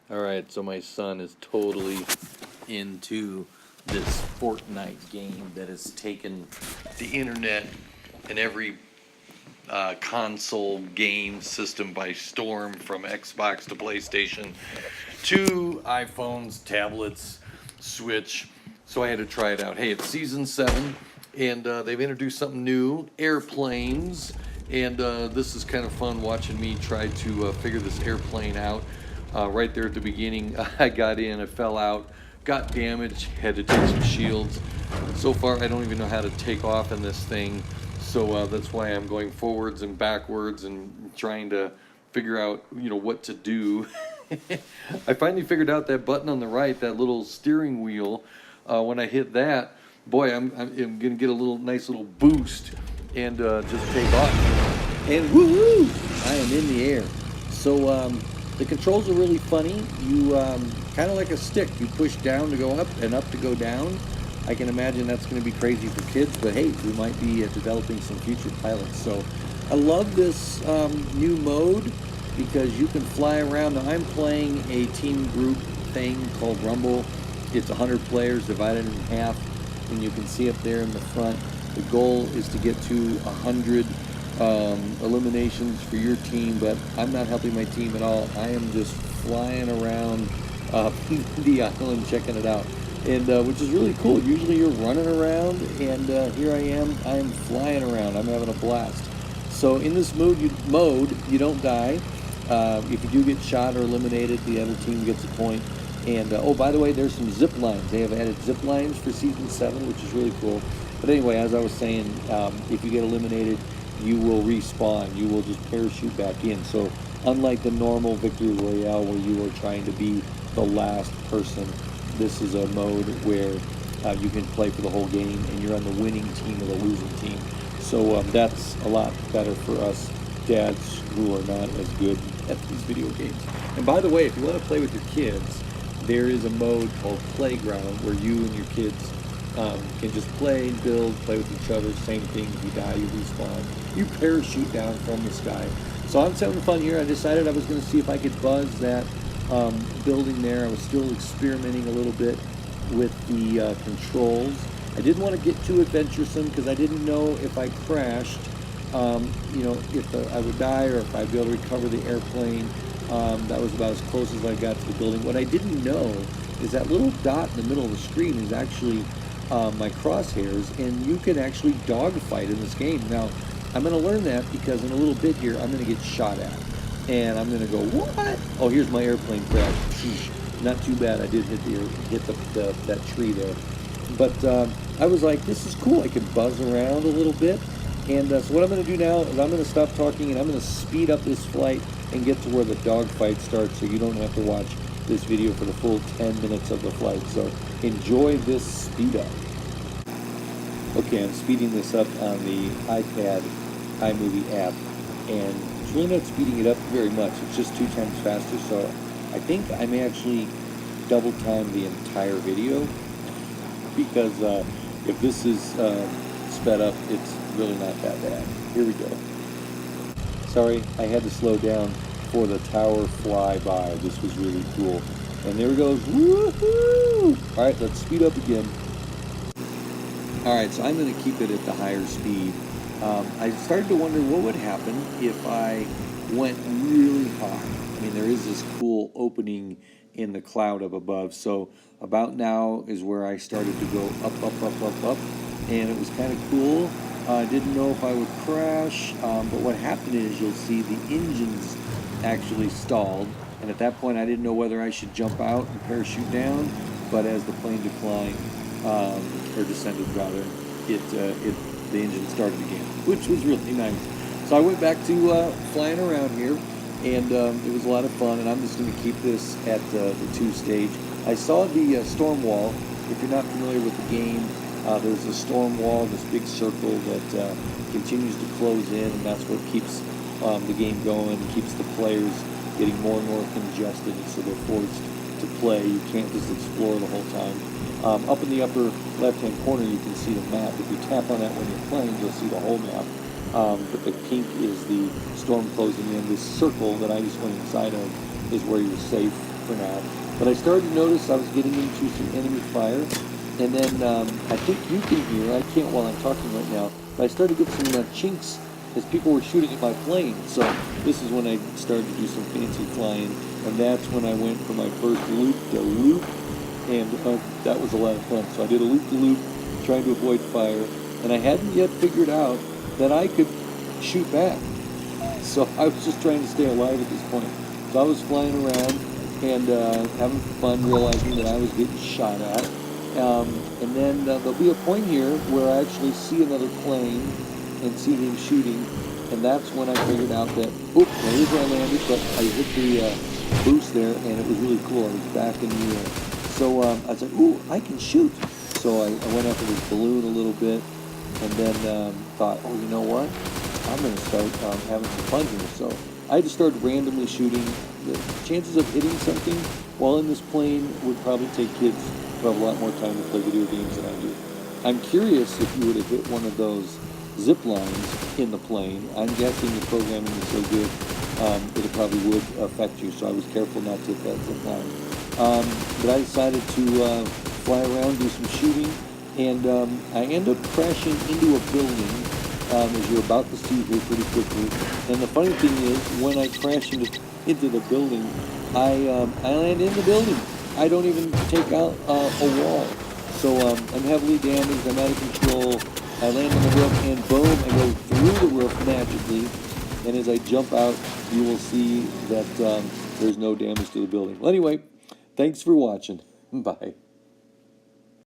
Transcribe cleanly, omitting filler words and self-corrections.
Alright, so my son is totally into this Fortnite game that has taken the internet and every console game system by storm, from Xbox to PlayStation to iPhones, tablets, Switch. So I had to try it out. Hey, it's season 7, and they've introduced something new, airplanes. And this is kind of fun watching me try to figure this airplane out. Right there at the beginning, I got in, I fell out, got damaged, had to take some shields. So far, I don't even know how to take off in this thing. So that's why I'm going forwards and backwards and trying to figure out, what to do. I finally figured out that button on the right, that little steering wheel. When I hit that, boy, I'm gonna get a nice little boost and just take off. And woohoo! I am in the air. So the controls are really funny. You kind of like a stick. You push down to go up and up to go down. I can imagine that's going to be crazy for kids, but hey, we might be developing some future pilots. So I love this new mode because you can fly around. Now I'm playing a team group thing called Rumble. It's 100 players divided in half, and you can see up there in the front, the goal is to get to 100 eliminations for your team, but I'm not helping my team at all. I am just flying around the island checking it out. And which is really cool. Usually you're running around, and here I am flying around. I'm having a blast. So in this mode, you don't die. If you do get shot or eliminated, the other team gets a point. And oh, by the way, there's some zip lines. They have added zip lines for season 7, which is really cool. But anyway, as I was saying, if you get eliminated, you will respawn. You will just parachute back in. So unlike the normal Victory Royale where you are trying to be the last person, this is a mode where you can play for the whole game and you're on the winning team or the losing team. So that's a lot better for us dads who are not as good at these video games. And by the way, if you want to play with your kids, there is a mode called Playground where you and your kids can just play and build, play with each other. Same thing, if you die, you respawn. You parachute down from the sky. So I'm having fun here. I decided I was going to see if I could buzz that building there. I was still experimenting a little bit with the controls. I didn't want to get too adventuresome because I didn't know if I crashed, if I would die or if I'd be able to recover the airplane. That was about as close as I got to the building. What I didn't know is that little dot in the middle of the screen is actually my crosshairs, and you can actually dogfight in this game. Now, I'm going to learn that because in a little bit here, I'm going to get shot at. And I'm gonna go, what? Oh, here's my airplane crash. Not too bad. I did hit that tree there. But I was like, this is cool. I can buzz around a little bit. And so what I'm gonna do now is I'm gonna stop talking and I'm gonna speed up this flight and get to where the dogfight starts, so you don't have to watch this video for the full 10 minutes of the flight. So enjoy this speed up. Okay, I'm speeding this up on the iPad iMovie app, and it's really not speeding it up very much. It's just 2 times faster, so I think I may actually double time the entire video because if this is sped up, it's really not that bad. Here we go. Sorry, I had to slow down for the tower flyby. This was really cool. And there it goes. Woohoo! All right, let's speed up again. All right, so I'm going to keep it at the higher speed. I started to wonder what would happen if I went really high. I mean, there is this cool opening in the cloud up above. So about now is where I started to go up, and it was kind of cool. I didn't know if I would crash, but what happened is you'll see the engines actually stalled, and at that point I didn't know whether I should jump out and parachute down, but as the plane declined, or descended rather, the engine started again, which was really nice. So I went back to flying around here, and it was a lot of fun, and I'm just going to keep this at the 2-stage. I saw the storm wall. If you're not familiar with the game, there's a storm wall, this big circle that continues to close in, and that's what keeps the game going, keeps the players getting more and more congested, so they're forced to play. You can't just explore the whole time. Up in the upper left-hand corner, you can see the map. If you tap on that when you're playing, you'll see the whole map. But the pink is the storm closing in. This circle that I just went inside of is where you're safe for now. But I started to notice I was getting into some enemy fire, and then I think you can hear, I can't while I'm talking right now, but I started to get some chinks as people were shooting at my plane. So this is when I started to do some fancy flying, and that's when I went for my first loop-to-loop, and that was a lot of fun. So I did a loop-to-loop, trying to avoid fire, and I hadn't yet figured out that I could shoot back. So I was just trying to stay alive at this point. So I was flying around and having fun, realizing that I was getting shot at. And then there'll be a point here where I actually see another plane and see him shooting, and that's when I figured out that, there's where I landed, but I hit the boost there, and it was really cool. I was back in the air. So I was like, I can shoot. So I went after this balloon a little bit, and then thought, you know what? I'm going to start having some fun here. So I just started randomly shooting. The chances of hitting something while in this plane would probably take kids who have a lot more time to play video games than I do. I'm curious if you would have hit one of those zip lines in the plane. I'm guessing the programming is so good that it probably would affect you, so I was careful not to hit that zip line. But I decided to fly around, do some shooting, and I ended up crashing into a building, as you're about to see here pretty quickly. And the funny thing is, when I crash into the building, I land in the building. I don't even take out a wall. So I'm heavily damaged, I'm out of control. I land on the roof, and boom, I go through the roof magically. And as I jump out, you will see that there's no damage to the building. Well, anyway, thanks for watching. Bye.